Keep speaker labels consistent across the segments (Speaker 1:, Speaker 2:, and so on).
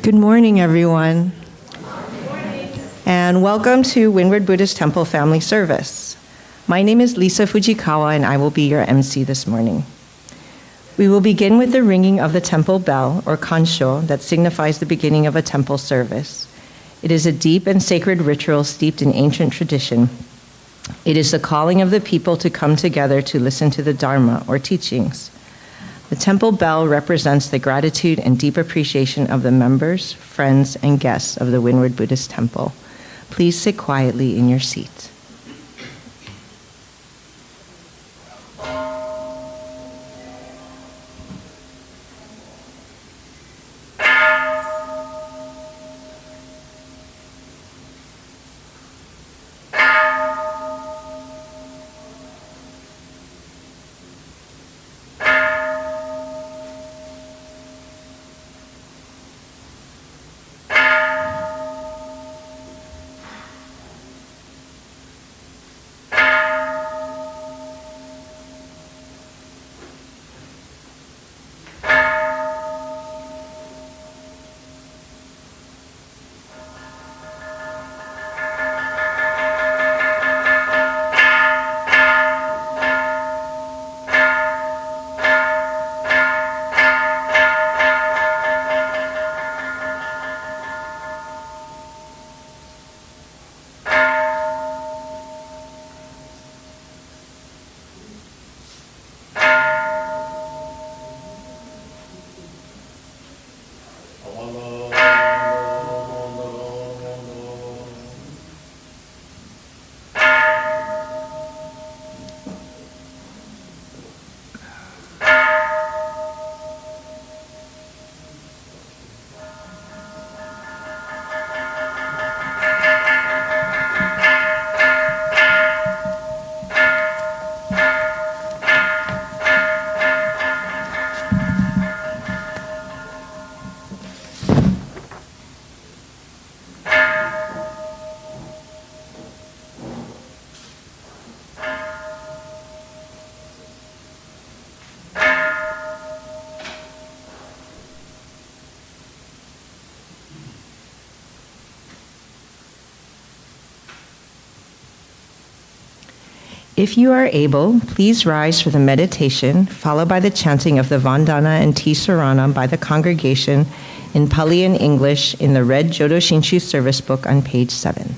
Speaker 1: Good morning, everyone. Good morning. And welcome to Windward Buddhist Temple Family Service. My name is Lisa Fujikawa, and I will be your MC this morning. We will begin with the ringing of the temple bell, or Kansho, that signifies the beginning of a temple service. It is a deep and sacred ritual steeped in ancient tradition. It is the calling of the people to come together to listen to the Dharma, or teachings. The temple bell represents the gratitude and deep appreciation of the members, friends, and guests of the Windward Buddhist Temple. Please sit quietly in your seat. If you are able, please rise for the meditation, followed by the chanting of the Vandana Ti-Sarana by the congregation in Pali and English in the red Jodo Shinshu Service book on page 7.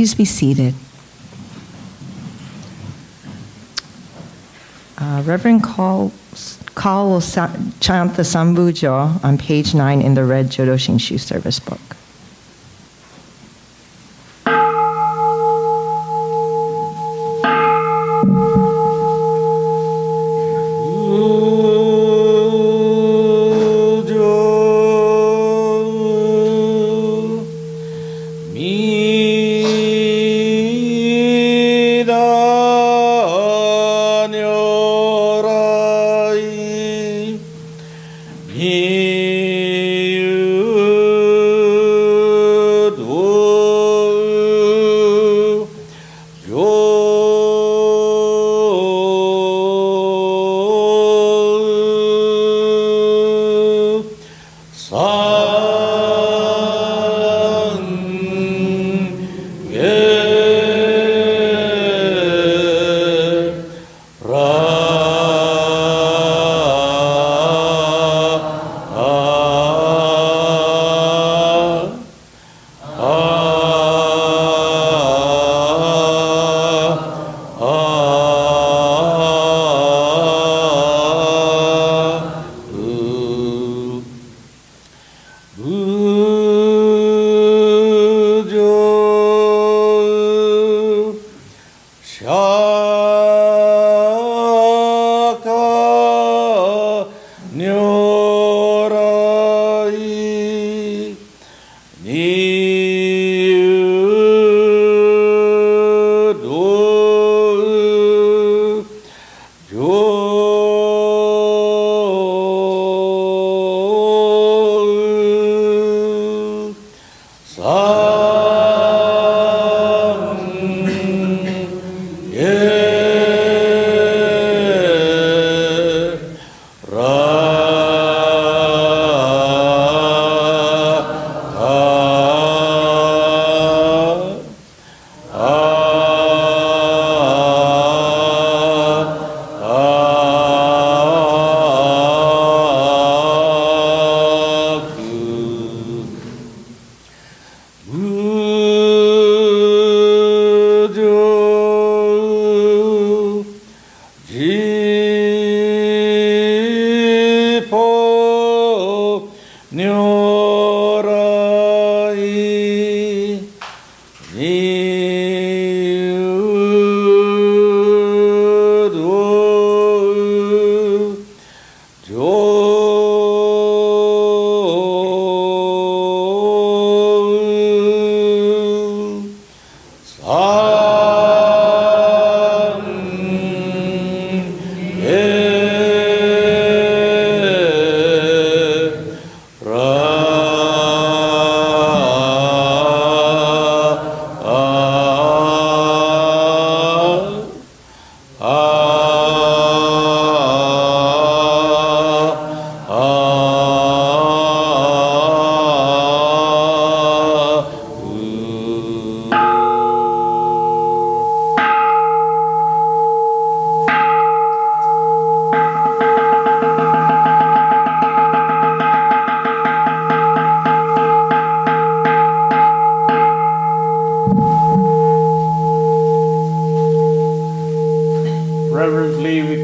Speaker 1: Please be seated. Reverend Kalu will chant the Sambujo on page 9 in the red Jodo Shinshu service book.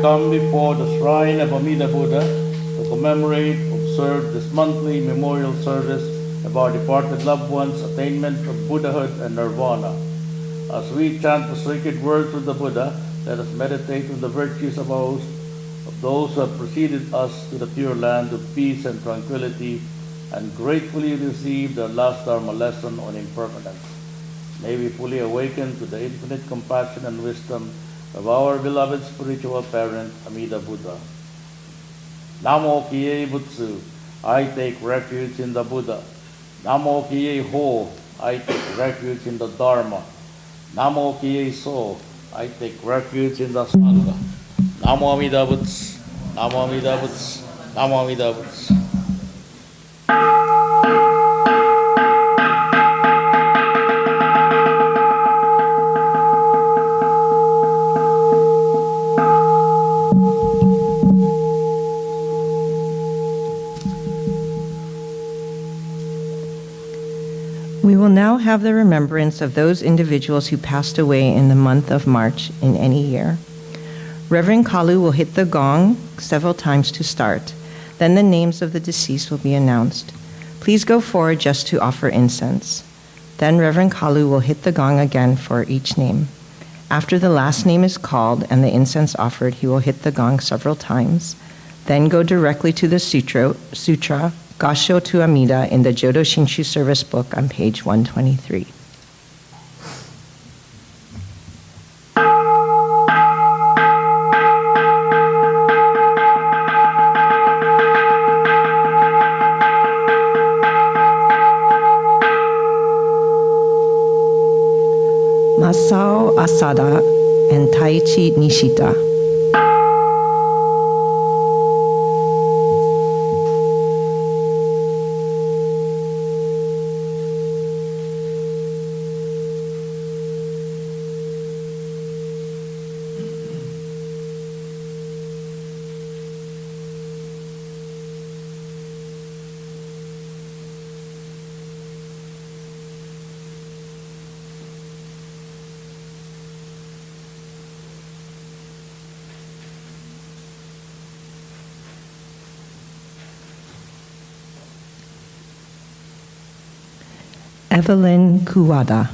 Speaker 2: come before the shrine of Amida Buddha to commemorate, observe this monthly memorial service of our departed loved ones' attainment of Buddhahood and Nirvana. As we chant the sacred words of the Buddha, let us meditate on the virtues of those who have preceded us to the pure land of peace and tranquility, and gratefully receive their last Dharma lesson on impermanence. May we fully awaken to the infinite compassion and wisdom of our beloved spiritual parent, Amida Buddha. Namo Kiye Butsu, I take refuge in the Buddha. Namo Kiye Ho, I take refuge in the Dharma. Namo Kiye So, I take refuge in the Sangha. Namo Amida Butsu, Namo Amida Butsu, Namo Amida Butsu.
Speaker 1: We will now have the remembrance of those individuals who passed away in the month of March in any year. Reverend Kalu will hit the gong several times to start. Then the names of the deceased will be announced. Please go forward just to offer incense. Then Reverend Kalu will hit the gong again for each name. After the last name is called and the incense offered, he will hit the gong several times. Then go directly to the Sutra, Gassho To Amida in the Jodo Shinshu Service book on page 123. Masao Asada and Taichi Nishita. Evelyn Kuwada.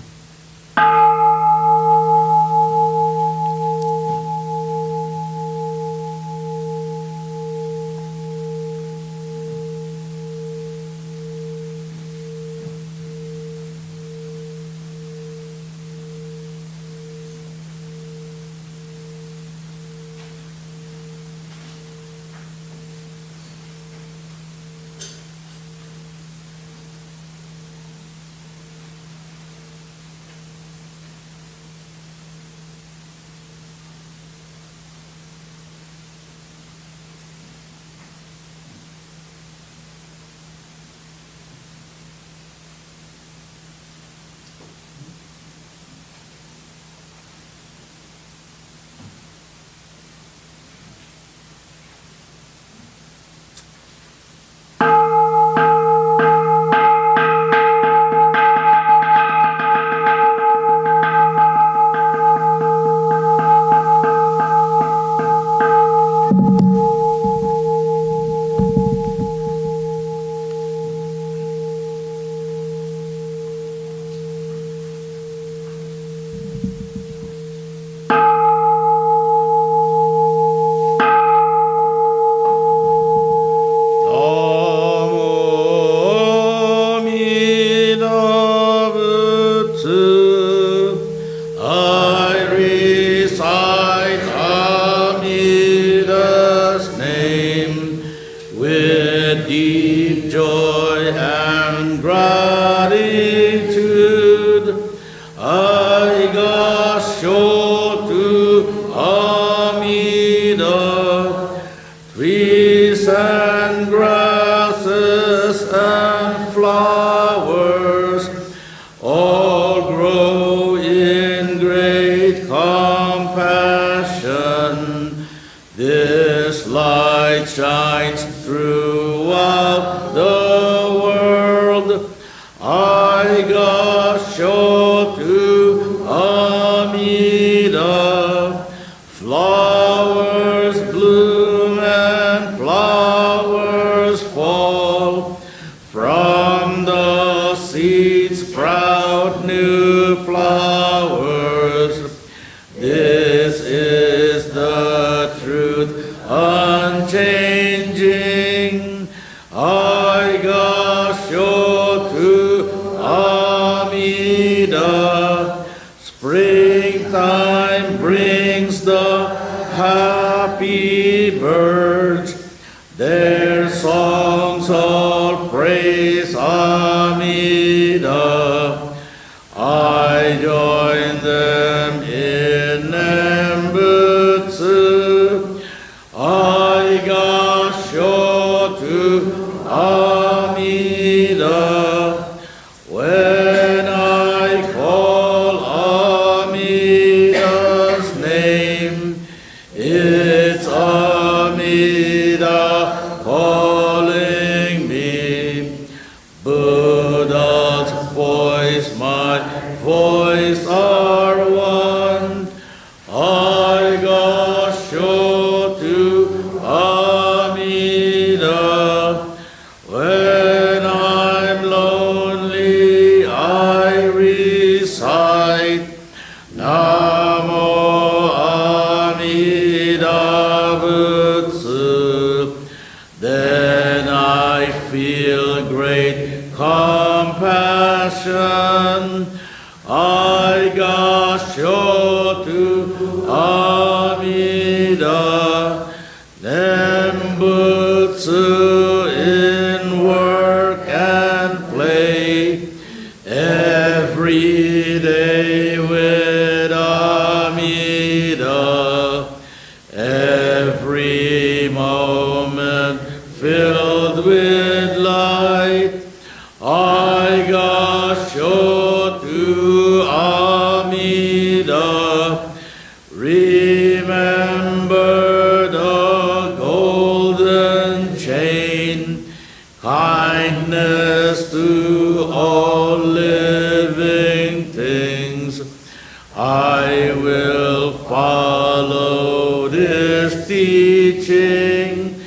Speaker 3: Buddha's voice
Speaker 2: Then I feel great compassion. I Gassho To Amida, Nembutsu in work and play, every day with Amida, every moment filled with light. I Gassho To Amida, remember the golden chain, kindness to all living things. I will follow this teaching.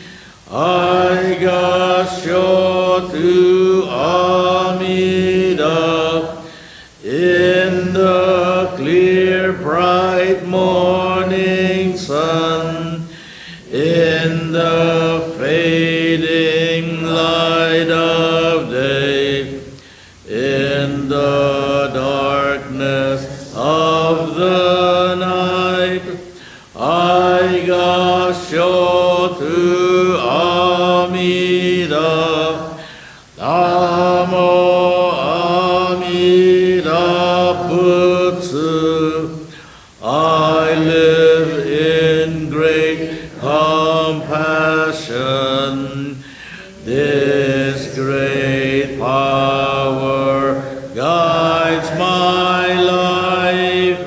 Speaker 2: I Gassho To Amida, in the clear bright morning sun, in the fading light of day, in the darkness of the night, I Gassho To Amida, Namo Amida Butsu. I live in great compassion. This great power guides my life.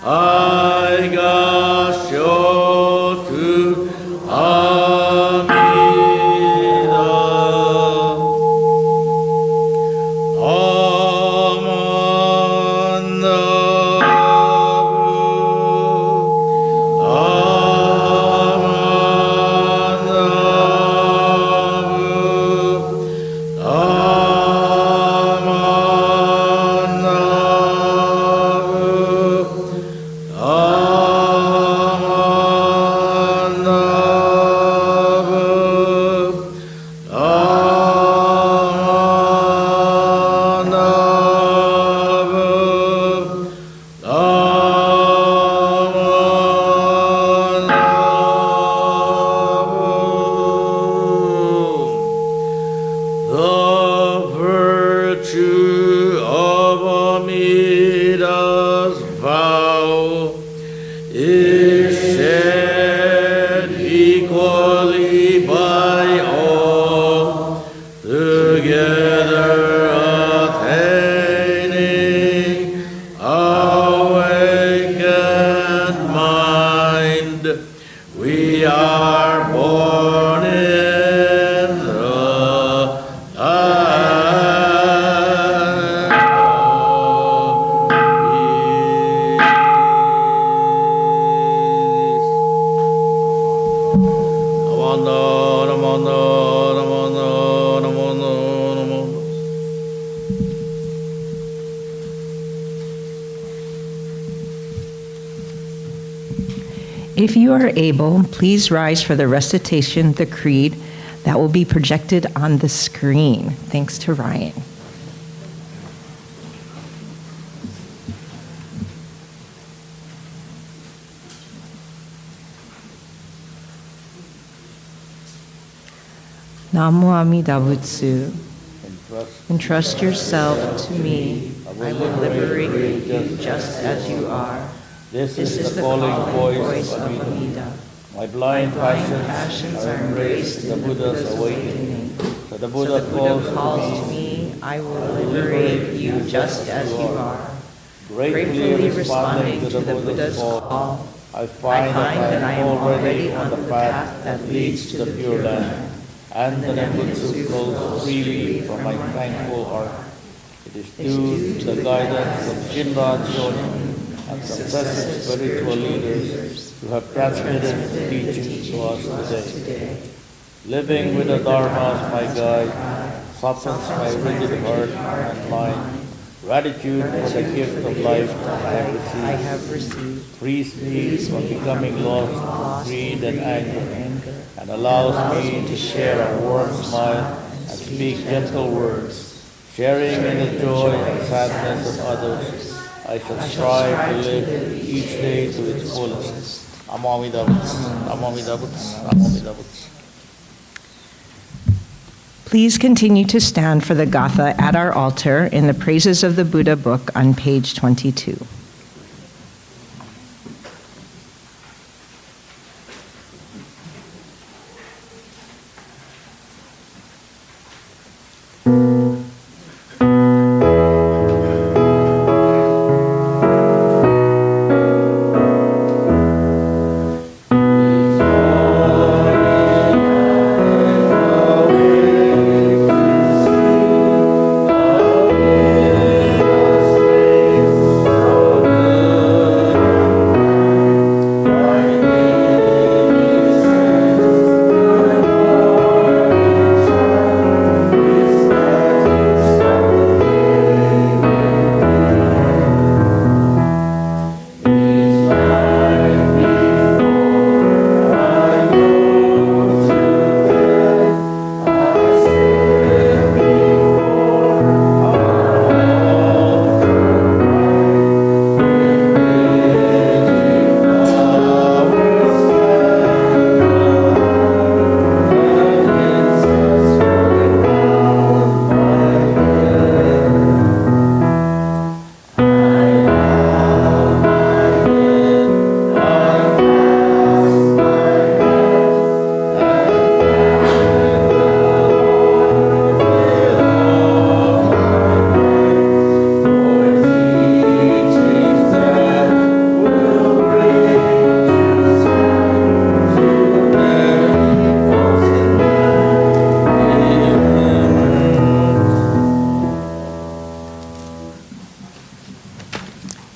Speaker 2: I Gassho To Amida.
Speaker 1: If you are able, please rise for the recitation, the creed, that will be projected on the screen. Thanks to Ryan. Namo Amida Butsu. Entrust yourself to me. I will liberate you just as you are.
Speaker 2: This is the calling voice of Amida. My blind passions are embraced in the Buddha's awakening. So the Buddha calls to me,
Speaker 1: I will liberate you just as you are.
Speaker 2: Gratefully responding to the Buddha's call, I find that I am already on the path that leads to the Pure Land, and the Nembutsu flows freely from my thankful heart. It is due to the guidance of Shin and successive spiritual leaders who have transmitted the teachings to us today. Living with the Dharma as my guide softens my rigid heart and mind. Gratitude for the gift of life that I have received frees me from becoming lost in greed and anger. and allows me to share a warm smile and speak gentle words, sharing in the joy and sadness of others. I shall strive to live each day to its fullest. Namo Amida Butsu, Namo Amida Butsu, Namo Amida Butsu.
Speaker 1: Please continue to stand for the Gatha at our altar in the Praises of the Buddha book on page 22.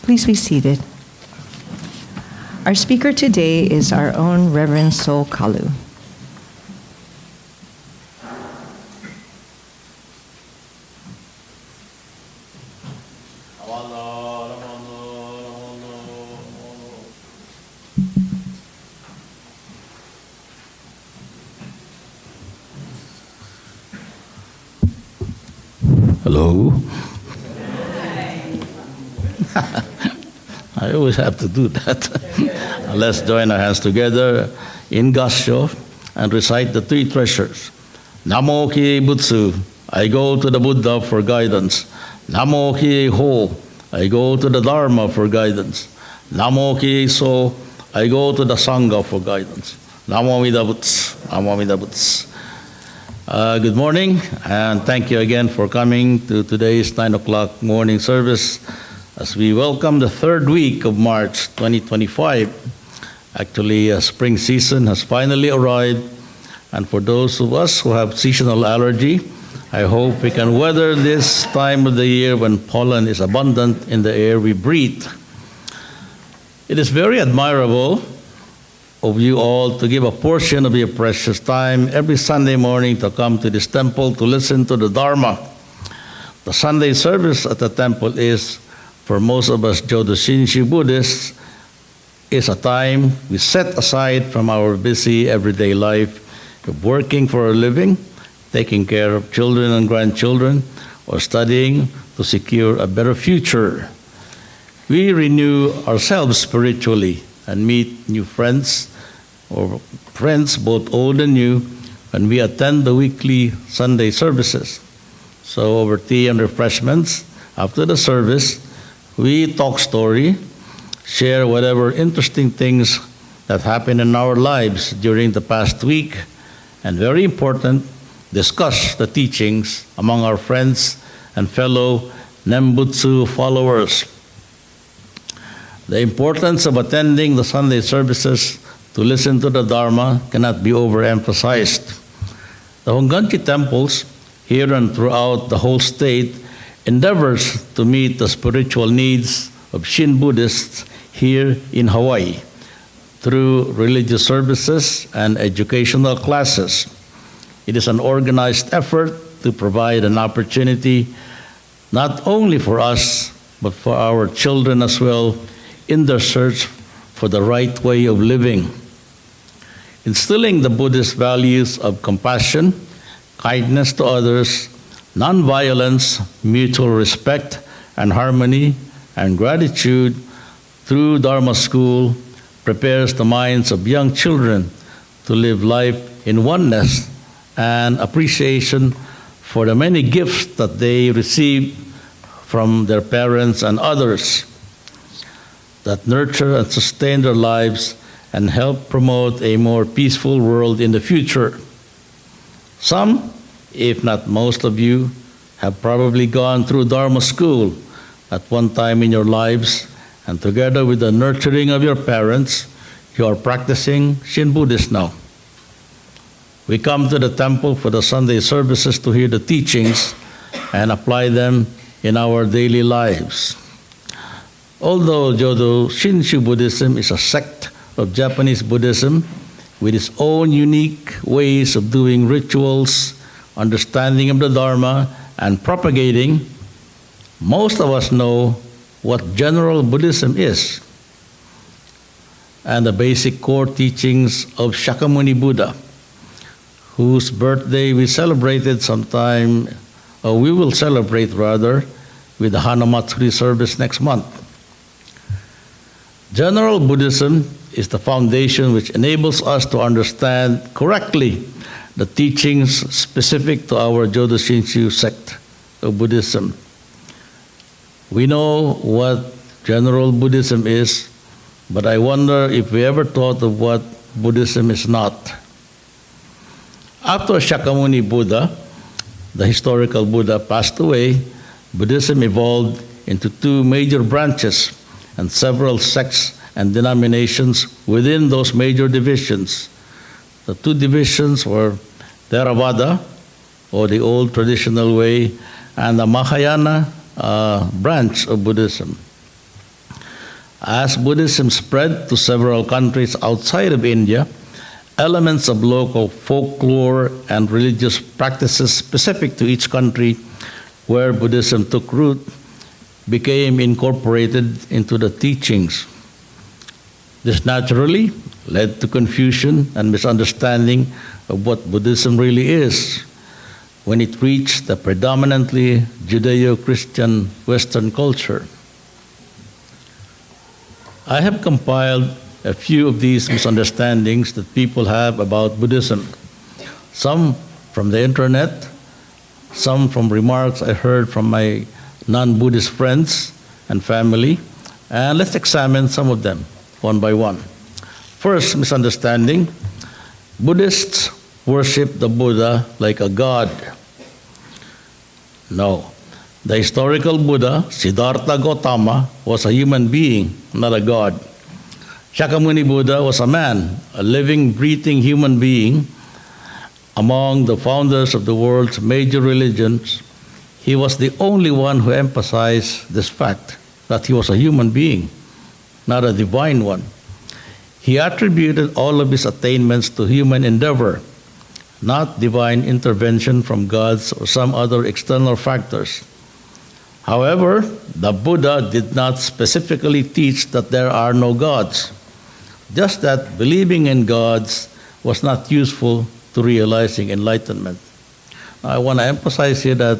Speaker 1: Please be seated. Our speaker today is our own Reverend Soul Kalu.
Speaker 2: Hello. I always have to do that. Let's join our hands together in Gassho and recite the three treasures. Namo Ki Butsu, I go to the Buddha for guidance. Namo Ki Ho, I go to the Dharma for guidance. Namo Ki So, I go to the Sangha for guidance. Namo Amida Butsu, Namo Amida Butsu. Good morning, and thank you again for coming to today's 9 o'clock morning service as we welcome the third week of March 2025. Actually, spring season has finally arrived, and for those of us who have seasonal allergy, I hope we can weather this time of the year when pollen is abundant in the air we breathe. It is very admirable of you all to give a portion of your precious time every Sunday morning to come to this temple to listen to the Dharma. The Sunday service at the temple is, for most of us Jodo Shinshu Buddhists, is a time we set aside from our busy everyday life of working for a living, taking care of children and grandchildren, or studying to secure a better future. We renew ourselves spiritually and meet new friends, or friends both old and new, when we attend the weekly Sunday services. So over tea and refreshments, after the service, we talk story, share whatever interesting things that happened in our lives during the past week, and very important, discuss the teachings among our friends and fellow Nembutsu followers. The importance of attending the Sunday services to listen to the Dharma cannot be overemphasized. The Hongwanji temples here and throughout the whole state endeavors to meet the spiritual needs of Shin Buddhists here in Hawaii through religious services and educational classes. It is an organized effort to provide an opportunity not only for us, but for our children as well in their search for the right way of living. instilling the Buddhist values of compassion, kindness to others, nonviolence, mutual respect and harmony, and gratitude through Dharma school prepares the minds of young children to live life in oneness and appreciation for the many gifts that they receive from their parents and others that nurture and sustain their lives and help promote a more peaceful world in the future. Some, if not most of you, have probably gone through Dharma school at one time in your lives, and together with the nurturing of your parents, you are practicing Shin Buddhist now. We come to the temple for the Sunday services to hear the teachings and apply them in our daily lives. Although Jodo Shinshu Buddhism is a sect of Japanese Buddhism with its own unique ways of doing rituals, understanding of the Dharma, and propagating, most of us know what general Buddhism is and the basic core teachings of Shakyamuni Buddha, whose birthday we will celebrate with the Hanamatsuri service next month. General Buddhism is the foundation which enables us to understand correctly the teachings specific to our Jodo Shinshu sect of Buddhism. We know what general Buddhism is, but I wonder if we ever thought of what Buddhism is not. After Shakyamuni Buddha, the historical Buddha, passed away, Buddhism evolved into two major branches and several sects and denominations within those major divisions. The two divisions were Theravada, or the old traditional way, and the Mahayana branch of Buddhism. As Buddhism spread to several countries outside of India, elements of local folklore and religious practices specific to each country where Buddhism took root became incorporated into the teachings. This naturally led to confusion and misunderstanding of what Buddhism really is when it reached the predominantly Judeo-Christian Western culture. I have compiled a few of these misunderstandings that people have about Buddhism, some from the internet, some from remarks I heard from my non-Buddhist friends and family, and let's examine some of them one by one. First misunderstanding: Buddhists worship the Buddha like a god. No. The historical Buddha, Siddhartha Gautama, was a human being, not a god. Shakyamuni Buddha was a man, a living, breathing human being. Among the founders of the world's major religions, he was the only one who emphasized this fact, that he was a human being, not a divine one. He attributed all of his attainments to human endeavor, not divine intervention from gods or some other external factors. However, the Buddha did not specifically teach that there are no gods, just that believing in gods was not useful to realizing enlightenment. Now, I want to emphasize here that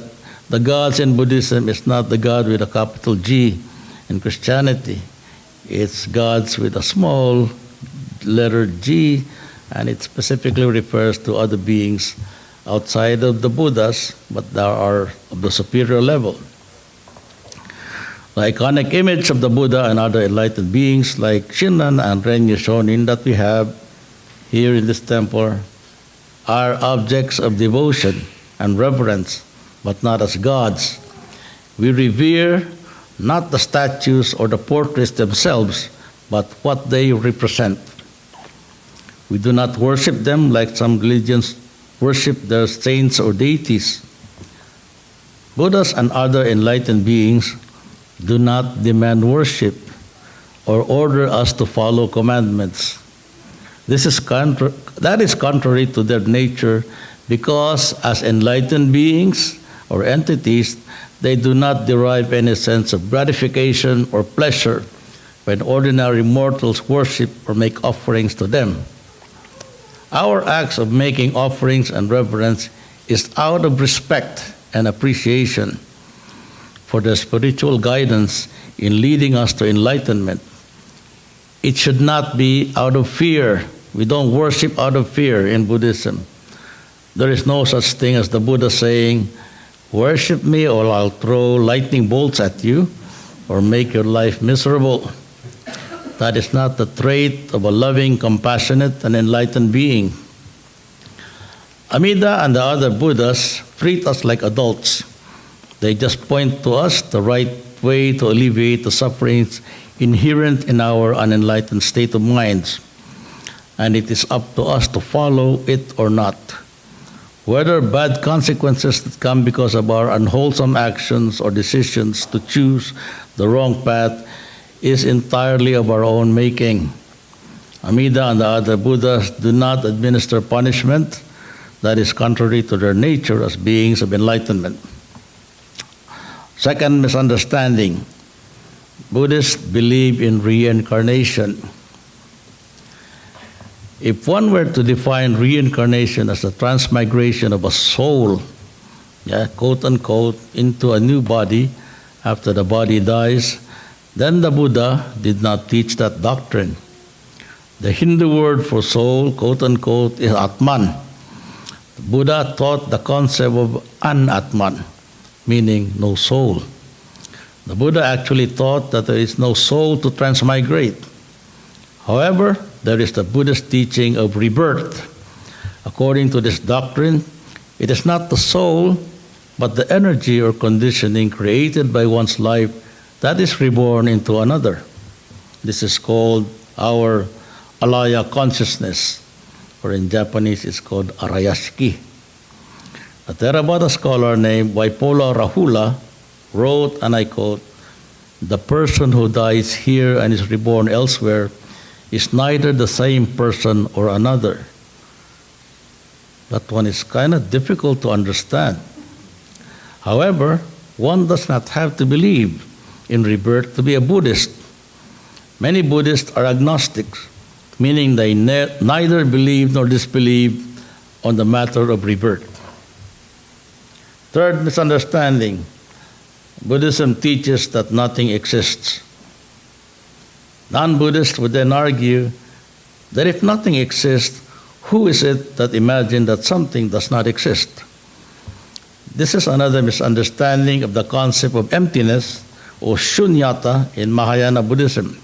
Speaker 2: the gods in Buddhism is not the God with a capital G in Christianity. It's gods with a small letter G, and it specifically refers to other beings outside of the Buddhas, but they are of the superior level. The iconic image of the Buddha and other enlightened beings like Shinran and Renya Shonin that we have here in this temple are objects of devotion and reverence, but not as gods. We revere not the statues or the portraits themselves, but what they represent. We do not worship them like some religions worship their saints or deities. Buddhas and other enlightened beings do not demand worship or order us to follow commandments. That is contrary to their nature, because as enlightened beings or entities, they do not derive any sense of gratification or pleasure when ordinary mortals worship or make offerings to them. Our acts of making offerings and reverence is out of respect and appreciation for the spiritual guidance in leading us to enlightenment. It should not be out of fear. We don't worship out of fear in Buddhism. There is no such thing as the Buddha saying, worship me or I'll throw lightning bolts at you or make your life miserable. That is not the trait of a loving, compassionate, and enlightened being. Amida and the other Buddhas treat us like adults. They just point to us the right way to alleviate the sufferings inherent in our unenlightened state of minds. And it is up to us to follow it or not. Whether bad consequences that come because of our unwholesome actions or decisions to choose the wrong path is entirely of our own making. Amida and the other Buddhas do not administer punishment that is contrary to their nature as beings of enlightenment. Second misunderstanding. Buddhists believe in reincarnation. If one were to define reincarnation as the transmigration of a soul, quote unquote, into a new body after the body dies, then the Buddha did not teach that doctrine. The Hindu word for soul, quote unquote, is Atman. The Buddha taught the concept of Anatman, meaning no soul. The Buddha actually taught that there is no soul to transmigrate. However, there is the Buddhist teaching of rebirth. According to this doctrine, it is not the soul, but the energy or conditioning created by one's life that is reborn into another. This is called our alaya consciousness, or in Japanese it's called arayashiki. A Theravada scholar named Waipola Rahula wrote, and I quote, "The person who dies here and is reborn elsewhere is neither the same person or another." That one is kind of difficult to understand. However, one does not have to believe in rebirth to be a Buddhist. Many Buddhists are agnostics, meaning they neither believe nor disbelieve on the matter of rebirth. Third misunderstanding. Buddhism teaches that nothing exists. Non-Buddhists would then argue that if nothing exists, who is it that imagined that something does not exist? This is another misunderstanding of the concept of emptiness or shunyata in Mahayana Buddhism.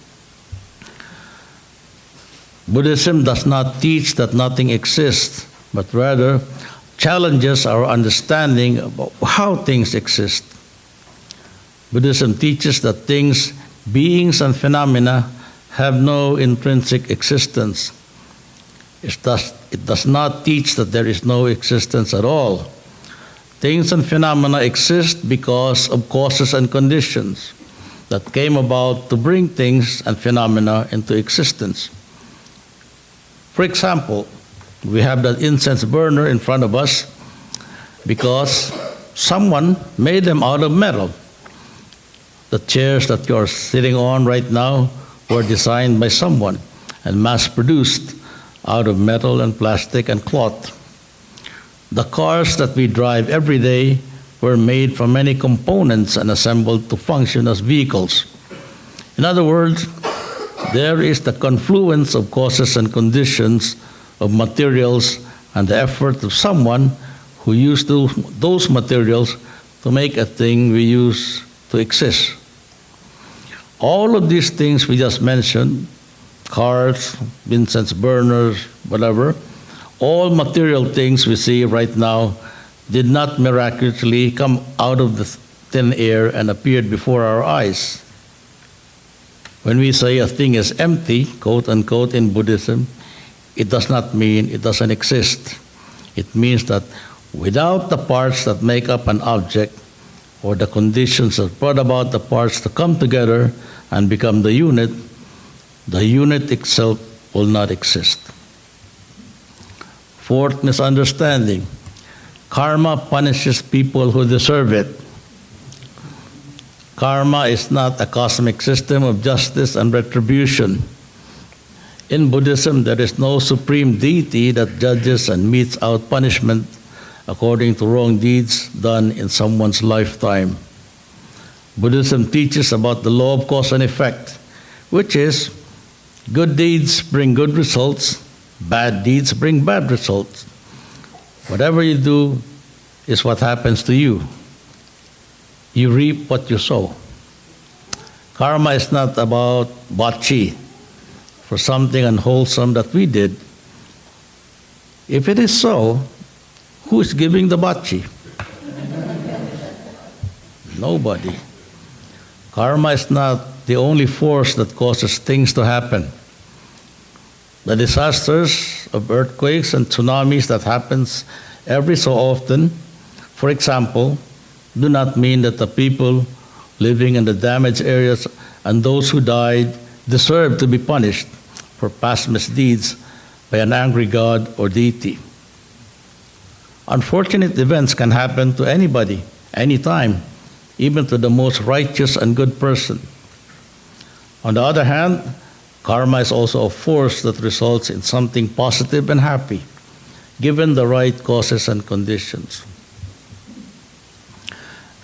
Speaker 2: Buddhism does not teach that nothing exists, but rather challenges our understanding about how things exist. Buddhism teaches that things, beings, and phenomena have no intrinsic existence. It does not teach that there is no existence at all. Things and phenomena exist because of causes and conditions that came about to bring things and phenomena into existence. For example, we have that incense burner in front of us because someone made them out of metal. The chairs that you're sitting on right now were designed by someone and mass-produced out of metal and plastic and cloth. The cars that we drive every day were made from many components and assembled to function as vehicles. In other words, there is the confluence of causes and conditions of materials and the effort of someone who used those materials to make a thing we use to exist. All of these things we just mentioned, cars, incense burners, whatever, all material things we see right now did not miraculously come out of the thin air and appeared before our eyes. When we say a thing is empty, quote unquote, in Buddhism, it does not mean it doesn't exist. It means that without the parts that make up an object, or the conditions that brought about the parts to come together and become the unit itself will not exist. Fourth misunderstanding. Karma punishes people who deserve it. Karma is not a cosmic system of justice and retribution. In Buddhism, there is no supreme deity that judges and metes out punishment according to wrong deeds done in someone's lifetime. Buddhism teaches about the law of cause and effect, which is good deeds bring good results, bad deeds bring bad results. Whatever you do is what happens to you. You reap what you sow. Karma is not about bocce for something unwholesome that we did. If it is so, who is giving the bocce? Nobody. Karma is not the only force that causes things to happen. The disasters of earthquakes and tsunamis that happens every so often, for example, do not mean that the people living in the damaged areas and those who died deserve to be punished for past misdeeds by an angry God or deity. Unfortunate events can happen to anybody, anytime, even to the most righteous and good person. On the other hand, karma is also a force that results in something positive and happy, given the right causes and conditions.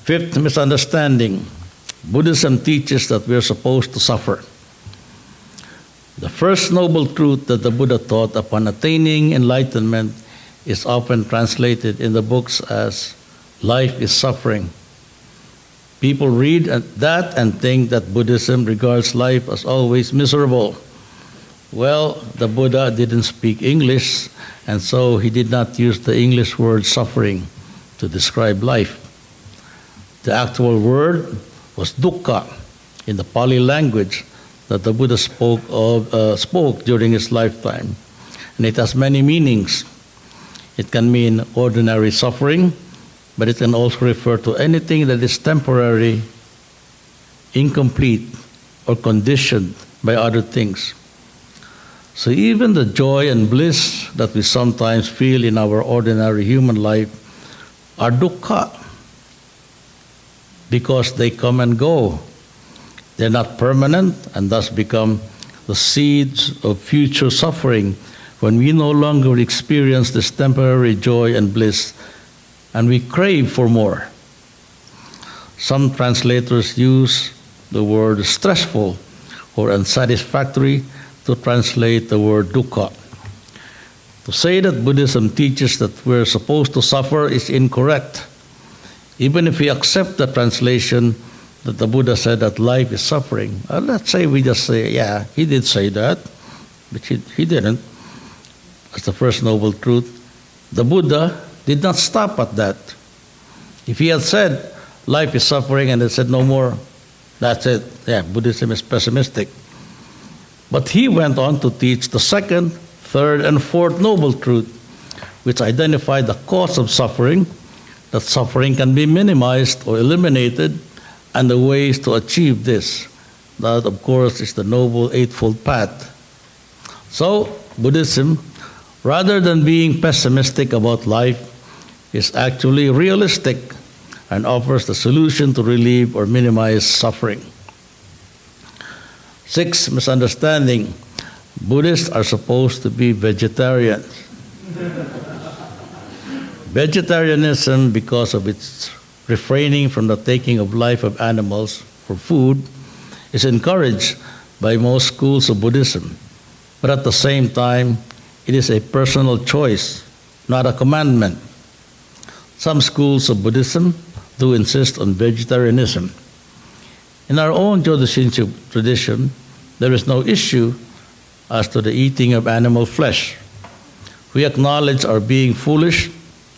Speaker 2: Fifth misunderstanding. Buddhism teaches that we are supposed to suffer. The first noble truth that the Buddha taught upon attaining enlightenment is often translated in the books as life is suffering. People read that and think that Buddhism regards life as always miserable. Well, the Buddha didn't speak English, and so he did not use the English word suffering to describe life. The actual word was dukkha in the Pali language that the Buddha spoke during his lifetime. And it has many meanings. It can mean ordinary suffering, but it can also refer to anything that is temporary, incomplete, or conditioned by other things. So even the joy and bliss that we sometimes feel in our ordinary human life are dukkha, because they come and go. They're not permanent and thus become the seeds of future suffering when we no longer experience this temporary joy and bliss and we crave for more. Some translators use the word stressful or unsatisfactory to translate the word dukkha. To say that Buddhism teaches that we're supposed to suffer is incorrect. Even if we accept the translation that the Buddha said that life is suffering, let's say we just say, yeah, he did say that, but he didn't. That's the first noble truth. The Buddha did not stop at that. If he had said life is suffering and had said no more, that's it. Yeah, Buddhism is pessimistic. But he went on to teach the second, third, and fourth noble truth, which identified the cause of suffering, that suffering can be minimized or eliminated, and the ways to achieve this. That, of course, is the Noble Eightfold Path. So, Buddhism, rather than being pessimistic about life, is actually realistic and offers the solution to relieve or minimize suffering. Sixth misunderstanding. Buddhists are supposed to be vegetarians. Vegetarianism, because of its refraining from the taking of life of animals for food, is encouraged by most schools of Buddhism. But at the same time, it is a personal choice, not a commandment. Some schools of Buddhism do insist on vegetarianism. In our own Jodo Shinshu tradition, there is no issue as to the eating of animal flesh. We acknowledge our being foolish,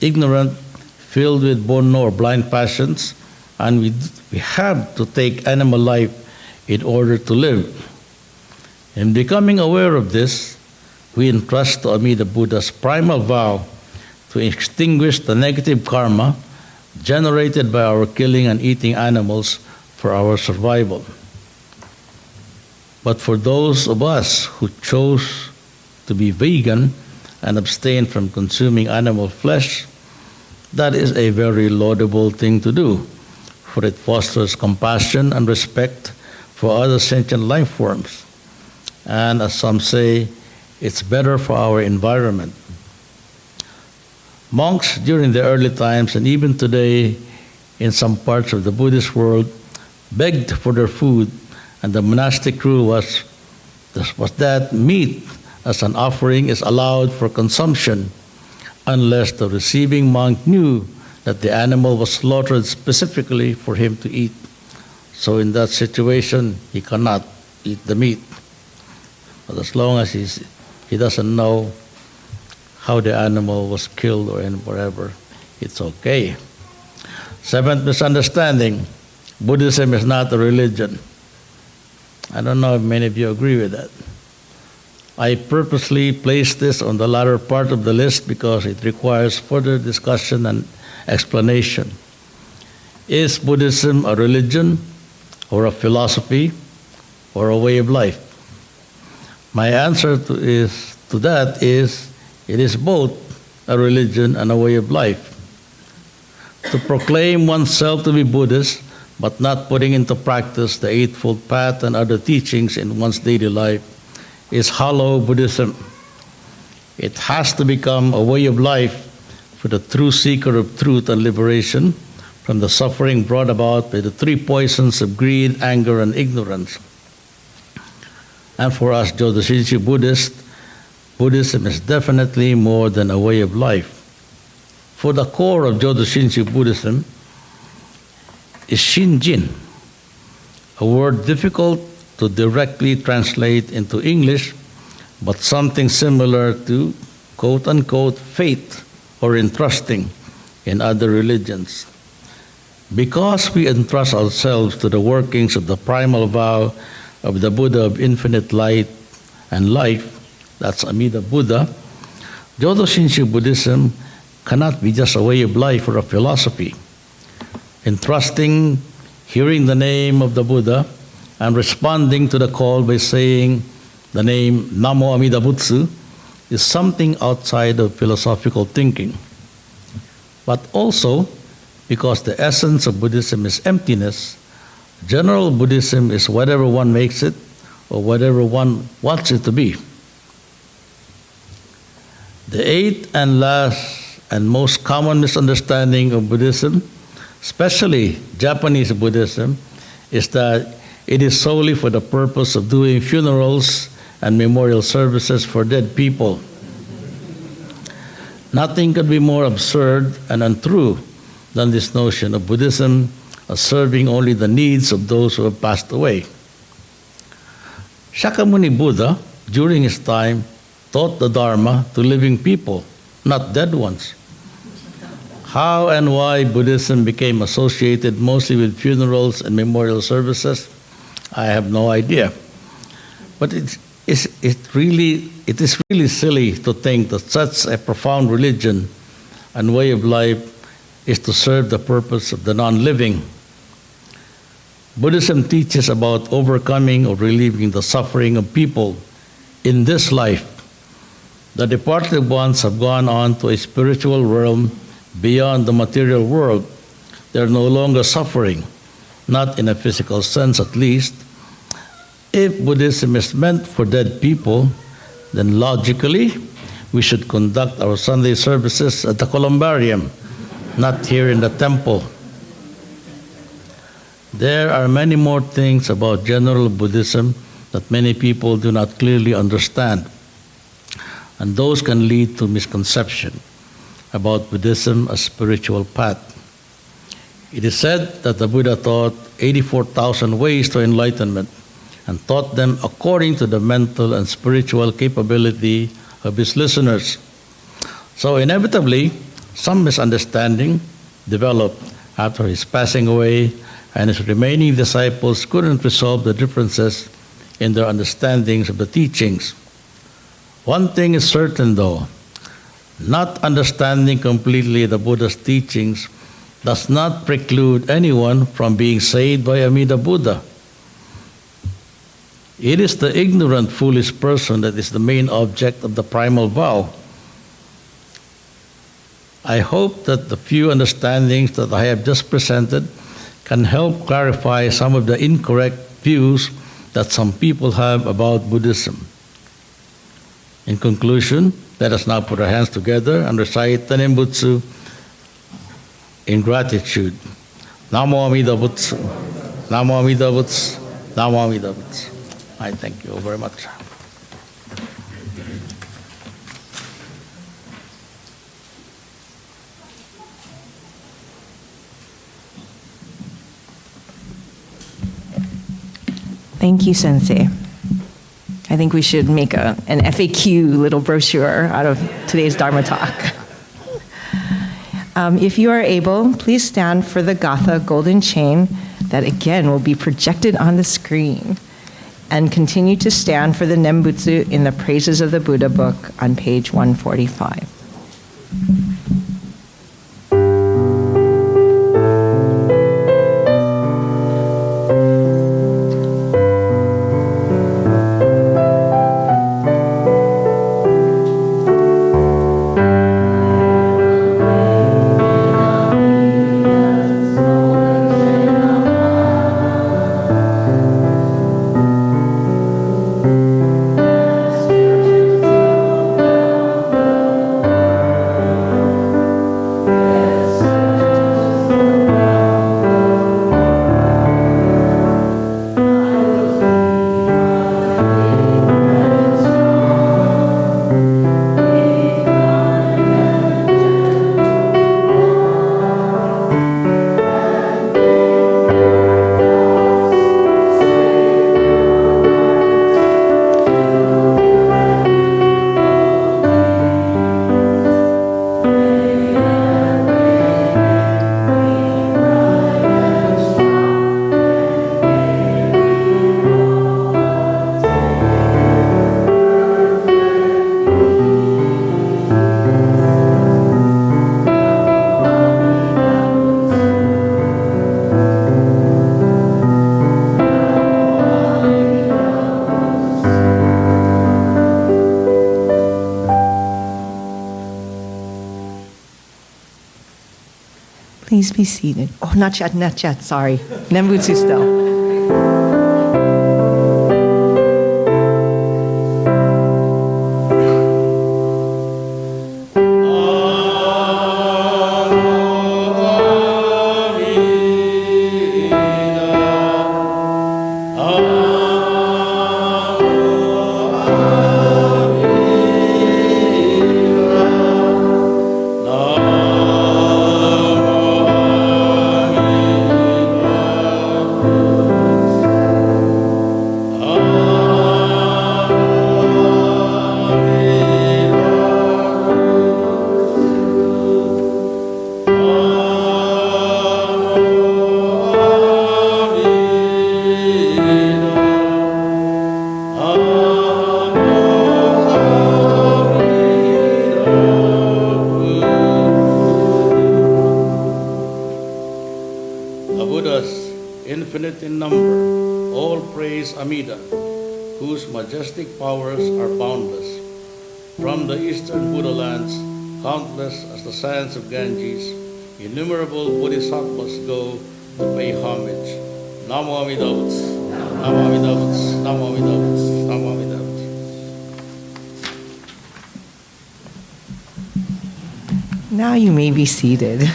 Speaker 2: ignorant, filled with bono or blind passions, and we have to take animal life in order to live. In becoming aware of this, we entrust to Amida Buddha's primal vow to extinguish the negative karma generated by our killing and eating animals for our survival. But for those of us who chose to be vegan and abstain from consuming animal flesh, that is a very laudable thing to do, for it fosters compassion and respect for other sentient life forms. and as some say, it's better for our environment. Monks during the early times and even today in some parts of the Buddhist world begged for their food, and the monastic rule was that meat as an offering is allowed for consumption unless the receiving monk knew that the animal was slaughtered specifically for him to eat. So in that situation, he cannot eat the meat. But as long as he doesn't know how the animal was killed or whatever, it's okay. Seventh misunderstanding, Buddhism is not a religion. I don't know if many of you agree with that. I purposely placed this on the latter part of the list because it requires further discussion and explanation. Is Buddhism a religion or a philosophy or a way of life? My answer to that is it is both a religion and a way of life. To proclaim oneself to be Buddhist but not putting into practice the Eightfold Path and other teachings in one's daily life is hollow Buddhism. It has to become a way of life for the true seeker of truth and liberation from the suffering brought about by the three poisons of greed, anger, and ignorance. And for us Jodo Shinshu Buddhists, Buddhism is definitely more than a way of life. For the core of Jodo Shinshu Buddhism is Shinjin, a word difficult to directly translate into English, but something similar to quote-unquote faith or entrusting in other religions. Because we entrust ourselves to the workings of the primal vow of the Buddha of infinite light and life, that's Amida Buddha, Jodo Shinshu Buddhism cannot be just a way of life or a philosophy. Entrusting, hearing the name of the Buddha, and responding to the call by saying the name Namo Amida Butsu is something outside of philosophical thinking. But also, because the essence of Buddhism is emptiness, general Buddhism is whatever one makes it or whatever one wants it to be. The eighth and last and most common misunderstanding of Buddhism, especially Japanese Buddhism, is that it is solely for the purpose of doing funerals and memorial services for dead people. Nothing could be more absurd and untrue than this notion of Buddhism as serving only the needs of those who have passed away. Shakyamuni Buddha, during his time, taught the Dharma to living people, not dead ones. How and why Buddhism became associated mostly with funerals and memorial services, I have no idea. But it is really silly to think that such a profound religion and way of life is to serve the purpose of the non-living. Buddhism teaches about overcoming or relieving the suffering of people in this life. The departed ones have gone on to a spiritual realm beyond the material world. They are no longer suffering, not in a physical sense at least. If Buddhism is meant for dead people, then logically we should conduct our Sunday services at the columbarium, not here in the temple. There are many more things about general Buddhism that many people do not clearly understand, and those can lead to misconception about Buddhism as spiritual path. It is said that the Buddha taught 84,000 ways to enlightenment and taught them according to the mental and spiritual capability of his listeners. So inevitably, some misunderstanding developed after his passing away, and his remaining disciples couldn't resolve the differences in their understandings of the teachings. One thing is certain though, not understanding completely the Buddha's teachings does not preclude anyone from being saved by Amida Buddha. It is the ignorant, foolish person that is the main object of the primal vow. I hope that the few understandings that I have just presented can help clarify some of the incorrect views that some people have about Buddhism. In conclusion, let us now put our hands together and recite the Nembutsu in gratitude. Namo Amida Butsu, Namo Amida Butsu, Namo Amida Butsu. I thank you all very much.
Speaker 1: Thank you, Sensei. I think we should make an FAQ little brochure out of today's Dharma Talk. If you are able, please stand for the Gatha golden chain that again will be projected on the screen. And continue to stand for the Nembutsu in the Praises of the Buddha book on page 145. Please be seated. Oh, not yet, sorry. Nembutsu still.
Speaker 2: infinite in number, all praise Amida, whose majestic powers are boundless. From the eastern Buddha lands, countless as the sands of Ganges, innumerable bodhisattvas go to pay homage. Namo Amida Butsu, Namo Amida Butsu, Namo Amida Butsu, Namo Amida Butsu.
Speaker 1: Now you may be seated.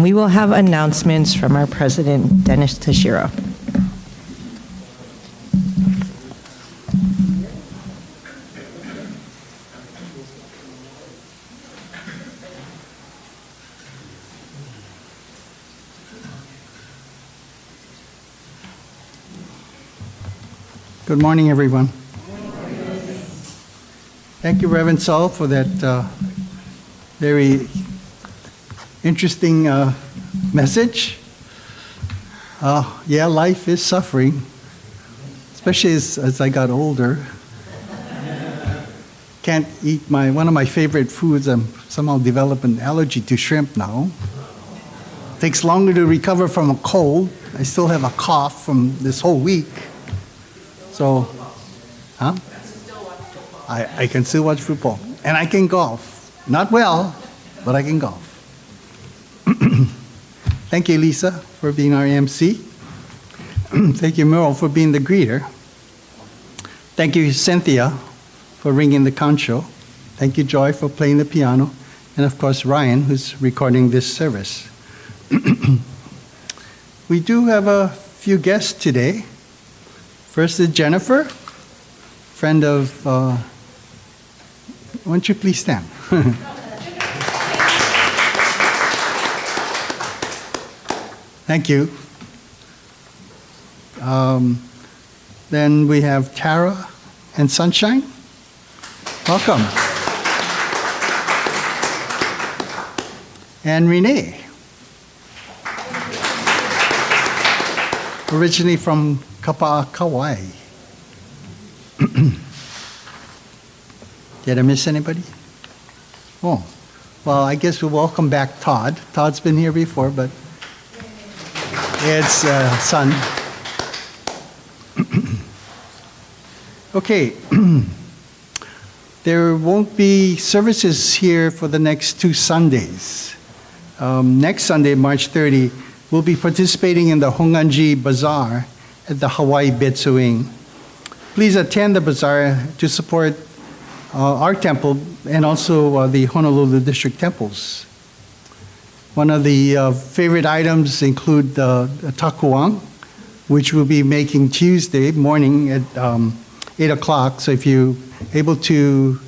Speaker 1: We will have announcements from our president, Dennis Tashiro.
Speaker 3: Good morning, everyone. Thank you, Reverend Saul, for that very interesting message. Yeah, life is suffering, especially as I got older. Can't eat one of my favorite foods. I'm somehow developed an allergy to shrimp now. Takes longer to recover from a cold. I still have a cough from this whole week. So, I can still watch football. And I can golf. Not well, but I can golf. Thank you, Lisa, for being our MC. Thank you, Merle, for being the greeter. Thank you, Cynthia, for ringing the Kansho. Thank you, Joy, for playing the piano. And of course, Ryan, who's recording this service. We do have a few guests today. First is Jennifer, friend of, why don't you please stand? Thank you. Then we have Tara and Sunshine. Welcome. And Renee. Originally from Kapaa, Kauai. Did I miss anybody? Oh, well, I guess we'll welcome back Todd. Todd's been here before, but it's son. Okay. There won't be services here for the next 2 Sundays. Next Sunday, March 30, we'll be participating in the Hongwanji Bazaar at the Hawaii Betsu Wing. Please attend the bazaar to support our temple and also the Honolulu District temples. One of the favorite items include the takuang, which we'll be making Tuesday morning at 8 o'clock. So if you're able to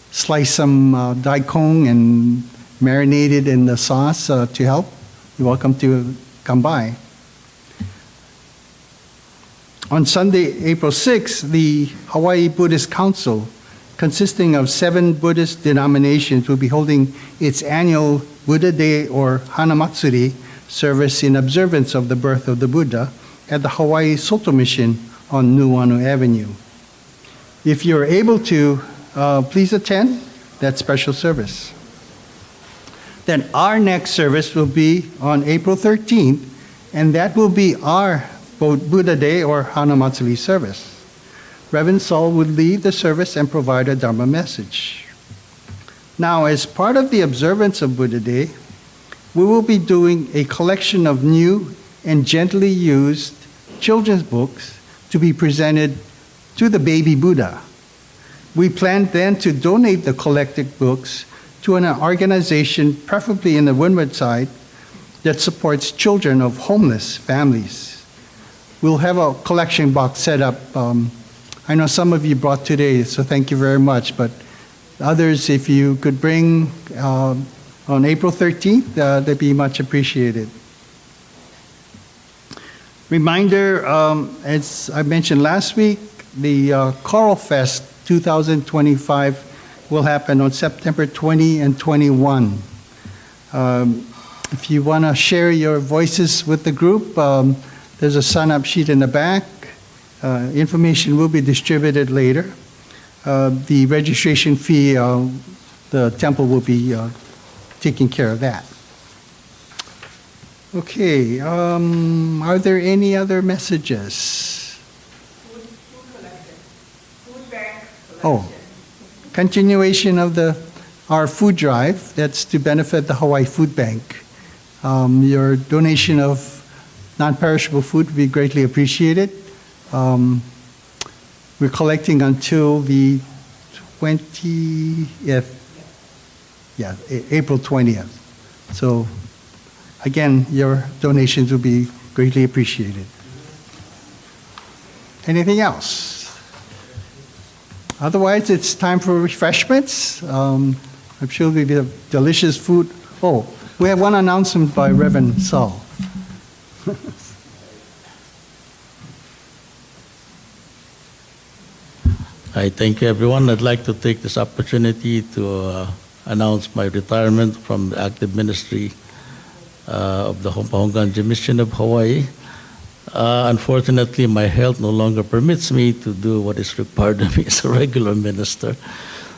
Speaker 3: slice some daikon and marinate it in the sauce to help, you're welcome to come by. On Sunday, April 6th, the Hawaii Buddhist Council, consisting of 7 Buddhist denominations, will be holding its annual Buddha Day or Hanamatsuri service in observance of the birth of the Buddha at the Hawaii Soto Mission on Nuuanu Avenue. If you're able to, please attend that special service. Then our next service will be on April 13th, and that will be our Buddha Day or Hanamatsuri service. Reverend Saul would lead the service and provide a Dharma message. Now, as part of the observance of Buddha Day, we will be doing a collection of new and gently used children's books to be presented to the baby Buddha. We plan then to donate the collected books to an organization, preferably in the Windward side, that supports children of homeless families. We'll have a collection box set up. I know some of you brought today, so thank you very much, but others, if you could bring on April 13th, that'd be much appreciated. Reminder, as I mentioned last week, the Choral Fest 2025 will happen on September 20 and 21. If you want to share your voices with the group, there's a sign-up sheet in the back. Information will be distributed later. The registration fee, the temple will be taking care of that. Okay, are there any other messages?
Speaker 4: Food collection. Food bank collection.
Speaker 3: Oh, continuation of our food drive. That's to benefit the Hawaii Food Bank. Your donation of non-perishable food would be greatly appreciated. We're collecting until the 20th, April 20th. So again, your donations will be greatly appreciated. Anything else? Otherwise, it's time for refreshments. I'm sure there'll be delicious food. Oh, we have one announcement by Reverend Saul.
Speaker 2: Hi, thank you everyone. I'd like to take this opportunity to announce my retirement from the active ministry of the Hongwanji Mission of Hawaii. Unfortunately, my health no longer permits me to do what is required of me as a regular minister.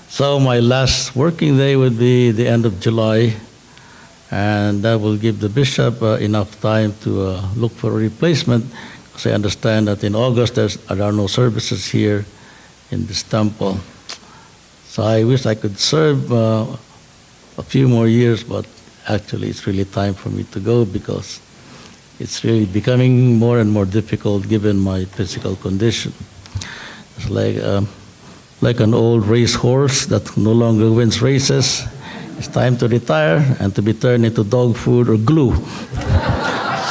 Speaker 2: So my last working day would be the end of July, and that will give the bishop enough time to look for a replacement, because I understand that in August there are no services here in this temple. So I wish I could serve a few more years, but actually it's really time for me to go, because it's really becoming more and more difficult given my physical condition. It's like an old racehorse that no longer wins races. It's time to retire and to be turned into dog food or glue.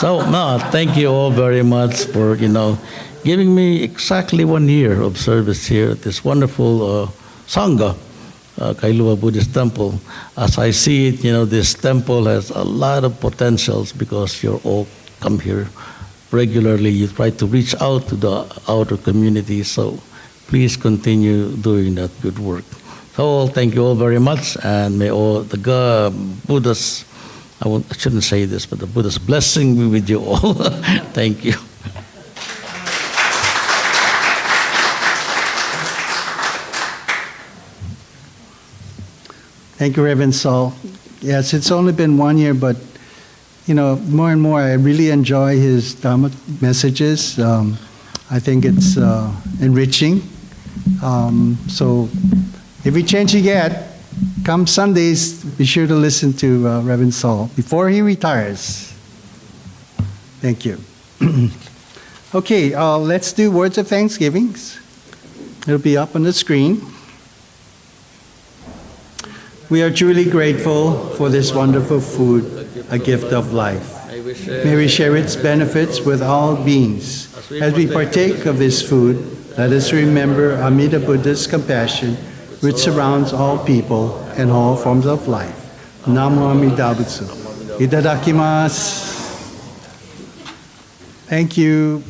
Speaker 2: So, no, thank you all very much for, giving me exactly 1 year of service here at this wonderful Sangha, Kailua Buddhist Temple. As I see it, this temple has a lot of potentials because you all come here regularly. You try to reach out to the outer community, so please continue doing that good work. So thank you all very much, and may all the Buddha's, I shouldn't say this, but the Buddha's blessing be with you all. Thank you.
Speaker 3: Thank you, Reverend Saul. Yes, it's only been 1 year, but more and more I really enjoy his Dharma messages. I think it's enriching. So every chance you get, come Sundays, be sure to listen to Reverend Saul before he retires. Thank you. Okay, let's do words of thanksgivings. It'll be up on the screen. We are truly grateful for this wonderful food, a gift of life. May we share its benefits with all beings. As we partake of this food, let us remember Amida Buddha's compassion, which surrounds all people and all forms of life. Namo Amida Butsu. Itadakimasu. Thank you.